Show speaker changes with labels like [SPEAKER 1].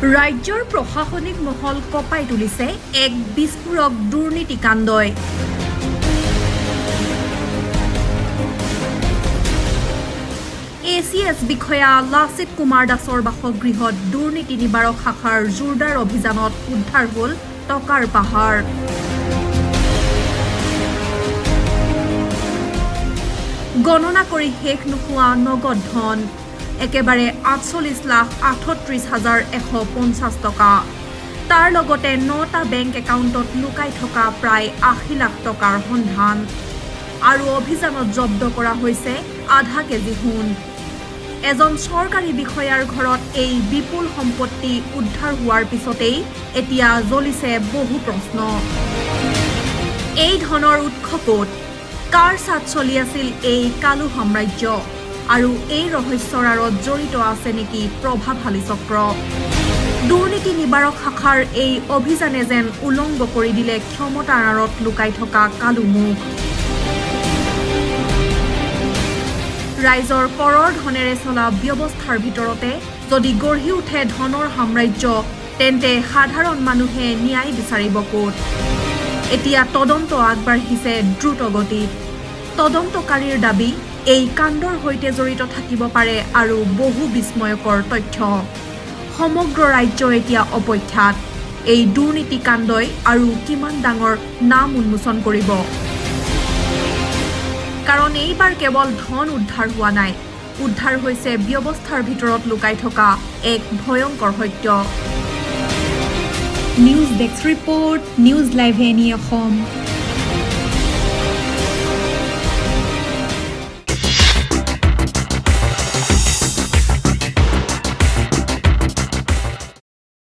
[SPEAKER 1] ৰাজ্যৰ প্ৰশাসনিক মহল কঁপাই তুলিছে এক বিস্ফোৰক দুৰ্নীতিকাণ্ডই। ACS বিষয়া লাচিত কুমাৰ দাসৰ বাসগৃহত দুৰ্নীতি নিবাৰক শাখাৰ জোৰদাৰ অভিযানত উদ্ধাৰ হ'ল টকাৰ পাহাৰ। গণনা কৰি শেষ নোহোৱা নগদ ধন একেবাৰে 48,38,150 টকা। তাৰ লগতে 9টা বেংক একাউণ্টত লুকাই থকা প্ৰায় 80 লাখ টকাৰ সন্ধান। আৰু অভিযানত জব্দ কৰা হৈছে আধা কেজি সোণ। এজন চৰকাৰী বিষয়াৰ ঘৰত এই বিপুল সম্পত্তি উদ্ধাৰ হোৱাৰ পিছতেই এতিয়া জ্বলিছে বহু প্ৰশ্ন। এই ধনৰ উৎস ক'ত? কাৰ চাত চলি আছিল এই কালু সাম্ৰাজ্য? আৰু এই ৰহস্যৰ আঁৰত জড়িত আছে নেকি প্ৰভাৱশালী চক্ৰ? দুৰ্নীতি নিবাৰক শাখাৰ এই অভিযানে যেন উলংগ কৰি দিলে ক্ষমতাৰ আঁৰত লুকাই থকা কালু মুখ। ৰাইজৰ কৰৰ ধনেৰে চলা ব্যৱস্থাৰ ভিতৰতে যদি গঢ়ি উঠে ধনৰ সাম্ৰাজ্য, তেন্তে সাধাৰণ মানুহে ন্যায় বিচাৰিব ক'ত? এতিয়া তদন্ত আগবাঢ়িছে দ্ৰুত গতিত। তদন্তকাৰীৰ দাবী, এই কাণ্ডৰ সৈতে জড়িত থাকিব পাৰে আৰু বহু বিস্ময়কৰ তথ্য। সমগ্ৰ ৰাজ্য এতিয়া অপেক্ষাত। এই দুৰ্নীতি কাণ্ডই আৰু কিমান ডাঙৰ নাম উন্মোচন কৰিব। কাৰণ এইবাৰ কেৱল ধন উদ্ধাৰ হোৱা নাই, উদ্ধাৰ হৈছে ব্যৱস্থাৰ ভিতৰত লুকাই থকা এক ভয়ংকৰ সত্য। News desk report, news live any Assam.